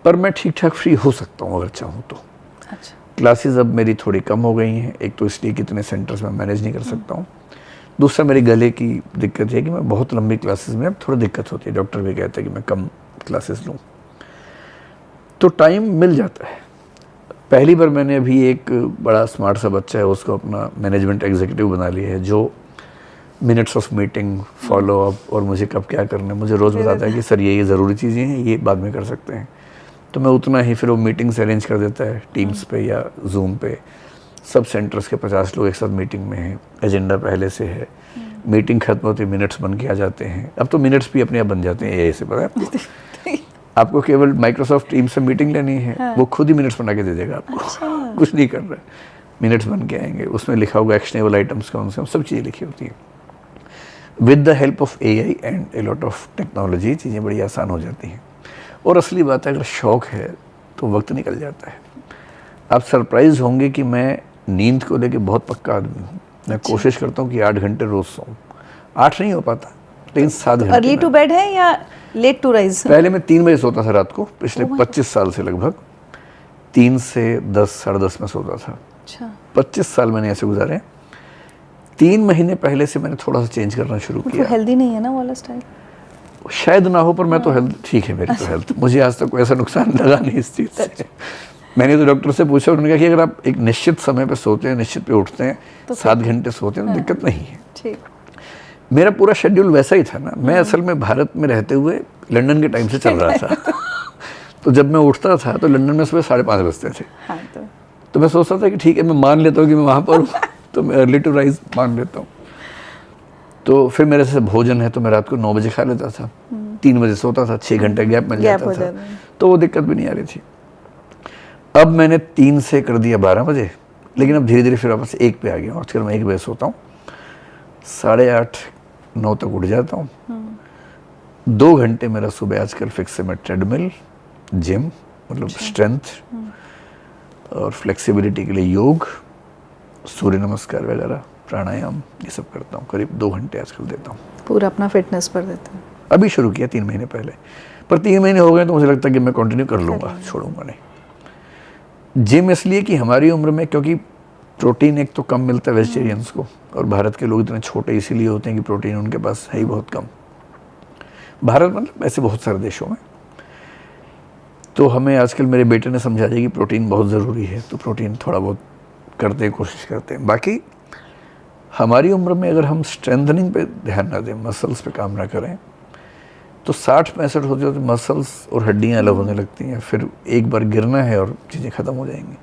पर मैं ठीक ठाक फ्री हो सकता हूँ अगर चाहूँ तो। अच्छा। क्लासेस अब मेरी थोड़ी कम हो गई हैं, एक तो इसलिए कि इतने सेंटर्स में मैनेज नहीं कर सकता हूँ, दूसरा मेरे गले की दिक्कत है कि मैं बहुत लंबी क्लासेस में अब थोड़ी दिक्कत होती है, डॉक्टर भी कहते हैं कि मैं कम क्लासेस लूँ, तो टाइम मिल जाता है। पहली बार मैंने अभी एक बड़ा स्मार्ट सा बच्चा है, उसको अपना मैनेजमेंट एग्जीक्यूटिव बना लिया है, जो minutes of meeting, follow up और मुझे कब क्या करना है मुझे रोज़ बताता है कि सर ये ज़रूरी चीज़ें हैं, ये बाद में कर सकते हैं। तो मैं उतना ही, फिर वो मीटिंग्स अरेंज कर देता है टीम्स पे या जूम पे। सब सेंटर्स के 50 लोग एक साथ मीटिंग में हैं, एजेंडा पहले से है, मीटिंग खत्म होती है, मिनट्स बन के आ जाते हैं। अब तो मिनट्स भी अपने आप बन जाते हैं AI से, पता है आपको? आपको केवल माइक्रोसॉफ्ट टीम से मीटिंग लेनी है, हाँ। वो खुद ही मिनट्स बना के दे देगा आपको। अच्छा। कुछ नहीं कर रहा है, मिनट्स बन के आएंगे, उसमें लिखा होगा एक्शनेबल आइटम्स कौन से, सब चीज़ें लिखी होती हैं। With the help of AI and a lot of technology चीज़ें बड़ी आसान हो जाती हैं। और असली बात है, अगर शौक़ है तो वक्त निकल जाता है। आप सरप्राइज होंगे कि मैं नींद को लेके बहुत पक्का आदमी हूँ। मैं कोशिश करता हूँ कि 8 घंटे रोज़ सोऊं। 8 नहीं हो पाता, लेकिन 7 घंटे। अर्ली टू बेड है या लेट टू राइज? पहले मैं 3 बजे सोता था रात को, पिछले 25 साल से लगभग 3 से 10, साढ़े 10 में सोता था। अच्छा। 25 साल मैंने ऐसे गुजारे। 3 महीने पहले से मैंने थोड़ा सा चेंज करना शुरू किया। हेल्दी नहीं है ना वाला स्टाइल? शायद ना हो, पर मैं तो हेल्थ ठीक है मेरी तो हेल्थ। मुझे आज तक कोई ऐसा नुकसान लगा नहीं इस चीज़ से। मैंने तो डॉक्टर से पूछा, उन्होंने कहा कि अगर आप एक निश्चित समय पे सोते हैं, निश्चित पे उठते हैं, तो 7 घंटे सोते हैं तो दिक्कत नहीं है। ठीक। मेरा पूरा शेड्यूल वैसा ही था ना। मैं असल में भारत में रहते हुए लंदन के टाइम से चल रहा था। तो जब मैं उठता था तो लंदन में सुबह 5:30 बजते थे। तो मैं सोचता था कि ठीक है, मैं मान लेता हूँ कि मैं वहाँ पर हूँ तो मैं अर्ली टू राइज मान लेता हूँ। तो फिर मेरे से भोजन है तो मैं रात को 9 बजे खा लेता था, 3 बजे सोता था, 6 घंटे गैप मिल जाता था, तो वो दिक्कत भी नहीं आ रही थी। अब मैंने 3 से कर दिया 12 बजे, लेकिन अब धीरे धीरे फिर वापस 1 पे आ गया। आजकल मैं 1 बजे सोता हूँ, 8:30-9 तक उठ जाता हूँ। 2 घंटे मेरा सुबह आजकल फिक्स है। मैं ट्रेडमिल, जिम मतलब स्ट्रेंथ और फ्लेक्सिबिलिटी के लिए योग, सूर्य नमस्कार वगैरह, प्राणायाम, ये सब करता हूँ। करीब 2 घंटे आजकल देता हूँ। पूरा अपना फिटनेस पर देते हैं। अभी शुरू किया 3 महीने पहले, पर 3 महीने हो गए तो मुझे लगता है कि मैं कंटिन्यू कर लूँगा, छोड़ूंगा नहीं। जिम इसलिए कि हमारी उम्र में, क्योंकि प्रोटीन एक तो कम मिलता है वेजिटेरियंस को, और भारत के लोग इतने छोटे इसीलिए होते हैं कि प्रोटीन उनके पास है ही बहुत कम। भारत मतलब ऐसे बहुत सारे देशों में। तो हमें आजकल मेरे बेटे ने समझा दिया कि प्रोटीन बहुत ज़रूरी है, तो प्रोटीन थोड़ा बहुत करते हैं, कोशिश करते हैं। बाकी हमारी उम्र में अगर हम स्ट्रेंथनिंग पे ध्यान ना दें, मसल्स पे काम ना करें, तो 60-65 होते होते मसल्स और हड्डियाँ अलग होने लगती हैं। फिर एक बार गिरना है और चीज़ें ख़त्म हो जाएंगी।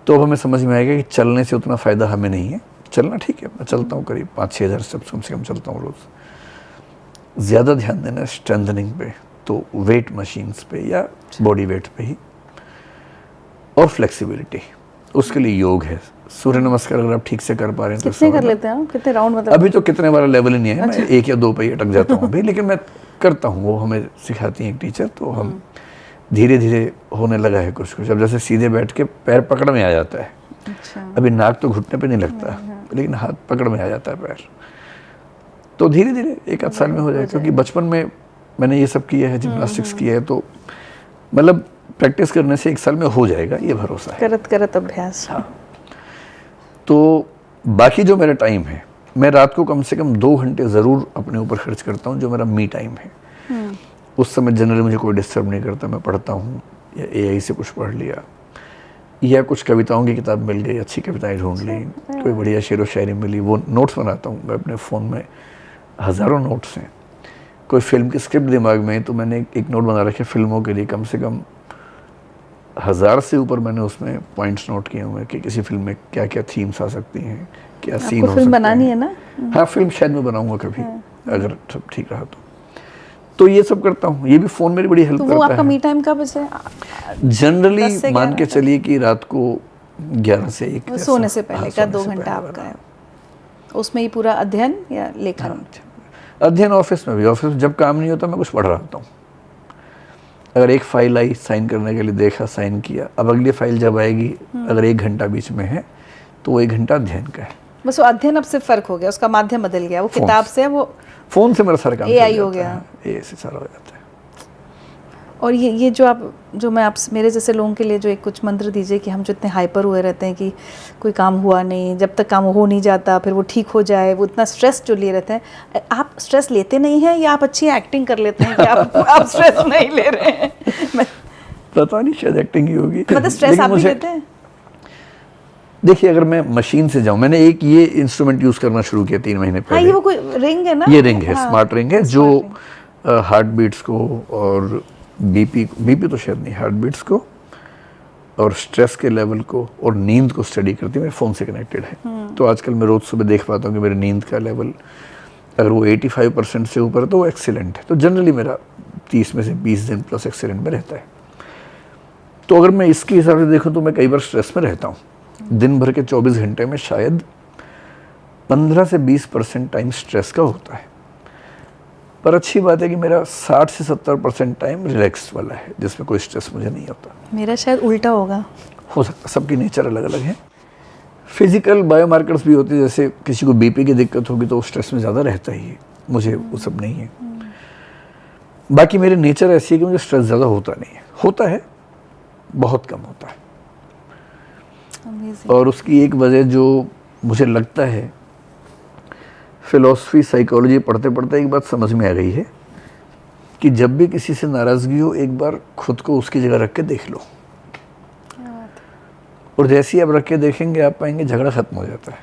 तो अब हमें समझ में आएगा कि चलने से उतना फ़ायदा हमें नहीं है। चलना ठीक है, मैं चलता हूँ, करीब 5-6 हज़ार स्टेप्स कम से कम चलता हूँ रोज़। ज़्यादा ध्यान देना है स्ट्रेंथनिंग पे, तो वेट मशीन्स पे या बॉडी वेट पे ही, और फ्लेक्सिबिलिटी, उसके लिए योग है। सूर्य नमस्कार अगर आप ठीक से कर पा रहे हैं तो कितने कर लेते हैं आप? कितने राउंड मतलब? अभी तो कितने वाला लेवल ही नहीं है। मैं 1 या 2 पे ही अटक जाता हूँ अभी, लेकिन मैं करता हूँ। वो हमें सिखाती है एक टीचर, तो हम धीरे धीरे होने लगा है कुछ कुछ। अब जैसे सीधे बैठ के पैर पकड़ में आ जाता है। अच्छा। अभी नाक तो घुटने पे नहीं लगता, लेकिन हाथ पकड़ में आ जाता है पैर। तो धीरे धीरे 1-8 साल में हो जाएगा, क्योंकि बचपन में मैंने ये सब किया है, जिम्नास्टिक्स किया है, तो मतलब प्रैक्टिस करने से 1 साल में हो जाएगा, ये भरोसा है। करत करत अभ्यास। हाँ। तो बाकी जो मेरा टाइम है, मैं रात को कम से कम 2 घंटे ज़रूर अपने ऊपर खर्च करता हूँ, जो मेरा मी टाइम है। उस समय जनरली मुझे कोई डिस्टर्ब नहीं करता। मैं पढ़ता हूँ, या AI से कुछ पढ़ लिया, या कुछ कविताओं की किताब मिल गई, अच्छी कविताएं ढूंढ ली, कोई बढ़िया शेर व शायरी मिली, वो नोट्स बनाता हूँ। मैं अपने फ़ोन में हज़ारों नोट्स हैं। कोई फिल्म की स्क्रिप्ट दिमाग में, तो मैंने एक नोट बना रखे फिल्मों के लिए, कम से कम 1000 से ऊपर मैंने उसमें पॉइंट्स नोट किए हुए हैं कि किसी फिल्म में क्या क्या थीम्स आ सकती हैं, क्या सीन हो सकते हैं। फिल्म बनानी है ना? हाँ, फिल्म शायद मैं बनाऊंगा कभी, अगर सब ठीक रहा तो ये सब करता हूँ। ये भी फ़ोन मेरी बड़ी हेल्प करता है। तो वो आपका मी टाइम कब से? जनरली मान के चलिए कि रात को 11 से 1 सोने से पहले का 2 घंटा आपका है। उसमें ही पूरा अध्ययन या लेखन? अध्ययन ऑफिस में भी। ऑफिस जब काम नहीं होता मैं कुछ पढ़ रहा होता हूँ। अगर एक फाइल आई, साइन करने के लिए देखा, साइन किया। अब अगली फाइल जब आएगी, अगर 1 घंटा बीच में है, तो वो 1 घंटा अध्ययन का है। बस वो अध्ययन अब से फर्क हो गया, उसका माध्यम बदल गया। वो किताब से वो फ़ोन से मेरा सारा काम AI हो गया। AI से सारा हो जाता है। और ये जो मैं आप मेरे जैसे लोगों के लिए जो एक कुछ मंत्र दीजिए कि हम जो इतने हाइपर हुए रहते हैं कि कोई काम हुआ नहीं, जब तक काम हो नहीं जाता फिर वो ठीक हो जाए, वो इतना स्ट्रेस जो लिए रहते हैं। आप स्ट्रेस लेते नहीं हैं, या आप अच्छी एक्टिंग कर लेते हैं कि आप स्ट्रेस नहीं ले रहे हैं? पता नहीं, शायद एक्टिंग ही होगी। मतलब स्ट्रेस आप भी लेते हैं? देखिए, अगर मैं मशीन से जाऊं, मैंने एक ये इंस्ट्रूमेंट यूज करना शुरू किया 3 महीने पहले। हाँ, ये वो कोई रिंग है ना? ये रिंग है, स्मार्ट रिंग है, जो हार्ट बीट्स को और बीपी तो शायद नहीं, हार्ट बीट्स को और स्ट्रेस के लेवल को और नींद को स्टडी करती है। मेरे फ़ोन से कनेक्टेड है। तो आजकल मैं रोज़ सुबह देख पाता हूँ कि मेरे नींद का लेवल अगर वो 85% से ऊपर है तो वो एक्सीलेंट है। तो जनरली मेरा 30 में से 20 दिन प्लस एक्सीलेंट में रहता है। तो अगर मैं इसके हिसाब से देखूँ तो मैं कई बार स्ट्रेस में रहता हूँ। दिन भर के 24 घंटे में शायद 15 से 20% टाइम स्ट्रेस का होता है। पर अच्छी बात है कि मेरा 60 से 70% टाइम रिलैक्स वाला है, जिसमें कोई स्ट्रेस मुझे नहीं होता। मेरा शायद उल्टा होगा। हो सकता, सबकी नेचर अलग अलग है। फिजिकल बायोमार्कर्स भी होते हैं, जैसे किसी को बीपी की दिक्कत होगी तो स्ट्रेस में ज़्यादा रहता ही है। मुझे वो सब नहीं है। बाकी मेरी नेचर ऐसी है कि मुझे स्ट्रेस ज़्यादा होता नहीं है। होता है, बहुत कम होता है। और उसकी एक वजह जो मुझे लगता है, फिलॉसफी साइकोलॉजी पढ़ते पढ़ते एक बात समझ में आ गई है कि जब भी किसी से नाराज़गी हो, एक बार खुद को उसकी जगह रख के देख लो। और जैसे ही आप रख के देखेंगे, आप पाएंगे झगड़ा खत्म हो जाता है।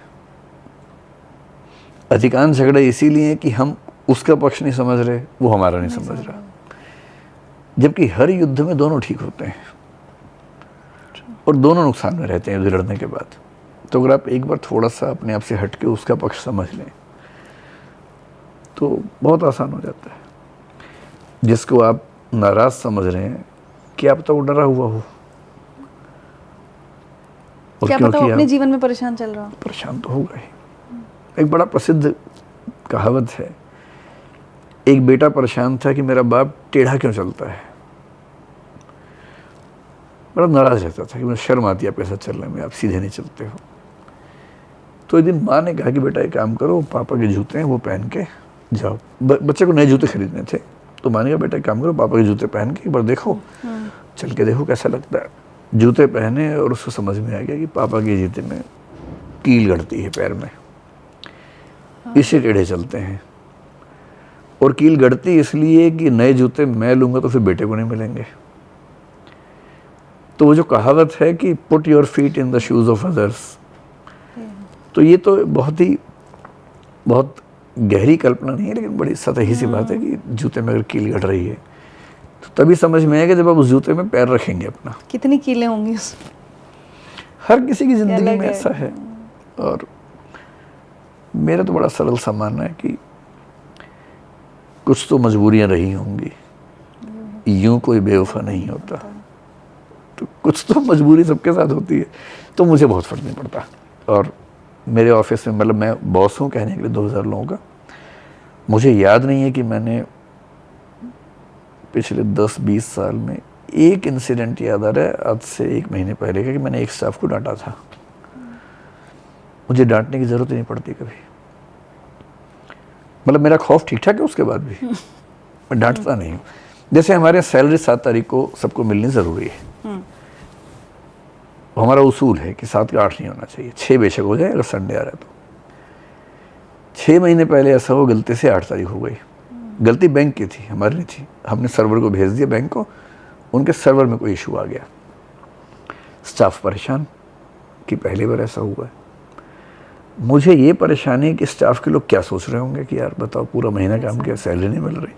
अधिकांश झगड़े इसीलिए कि हम उसका पक्ष नहीं समझ रहे, वो हमारा नहीं समझ रहा। जबकि हर युद्ध में दोनों ठीक होते हैं। और दोनों नुकसान में रहते हैं लड़ने के बाद। तो अगर आप एक बार थोड़ा सा अपने आप से हट के उसका पक्ष समझ लें तो बहुत आसान हो जाता है। जिसको आप नाराज़ समझ रहे हैं, क्या पता वो डरा हुआ हो, और क्या पता वो अपने जीवन में परेशान चल रहा हो। परेशान तो होगा ही। एक बड़ा प्रसिद्ध कहावत है, एक बेटा परेशान था कि मेरा बाप टेढ़ा क्यों चलता है। बड़ा नाराज रहता था कि मुझे शर्म आती है आपके साथ चलने में, आप सीधे नहीं चलते हो। तो एक दिन माँ ने कहा कि बेटा एक काम करो, पापा के जूते हैं वो पहन के जाओ। बच्चे को नए जूते खरीदने थे, तो माँ ने कहा बेटा एक काम करो, पापा के जूते पहन के एक बार देखो, चल के देखो कैसा लगता है। जूते पहने और उसको समझ में आ गया कि पापा के जूते में कील गड़ती है पैर में, इससे टेढ़े चलते हैं। और कील गड़ती इसलिए कि नए जूते मैं लूँगा तो फिर बेटे को नहीं मिलेंगे। तो वो जो कहावत है कि put your feet in the shoes of others, तो ये तो बहुत गहरी कल्पना नहीं है, लेकिन बड़ी सतही सी बात है कि जूते में अगर कील गड़ रही है तो तभी समझ में आएगा जब आप उस जूते में पैर रखेंगे अपना। कितनी कीलें होंगी उसमें। हर किसी की ज़िंदगी में ऐसा है। और मेरा तो बड़ा सरल सा मानना है कि कुछ तो मजबूरियां रही होंगी, यूं कोई बेवफा नहीं होता। तो कुछ तो मजबूरी सबके साथ होती है, तो मुझे बहुत फर्क नहीं पड़ता। और मेरे ऑफिस में, मतलब मैं बॉस हूँ कहने के लिए 2000 लोगों का, मुझे याद नहीं है कि मैंने पिछले 10-20 साल में एक इंसिडेंट याद आ रहा है आज से 1 महीने पहले का कि मैंने एक स्टाफ को डांटा था। मुझे डांटने की ज़रूरत ही नहीं पड़ती कभी, मतलब मेरा खौफ ठीक ठाक है उसके बाद भी मैं डांटता नहीं हूँ। जैसे हमारे सैलरी 7 तारीख को सबको मिलनी ज़रूरी है, हमारा उसूल है कि 7 का 8 नहीं होना चाहिए, 6 बेशक हो जाए अगर संडे आ रहा है तो। 6 महीने पहले ऐसा हो, गलती से 8 तारीख हो गई। गलती बैंक की थी, हमारी नहीं थी। हमने सर्वर को भेज दिया बैंक को, उनके सर्वर में कोई इशू आ गया, स्टाफ परेशान कि पहली बार ऐसा हुआ है। मुझे ये परेशानी है कि स्टाफ के लोग क्या सोच रहे होंगे कि यार बताओ पूरा महीना काम किया, सैलरी नहीं मिल रही।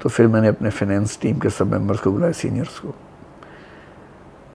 तो फिर मैंने अपने फाइनेंस टीम के सब मेंबर्स को बुलाया, सीनियर्स को,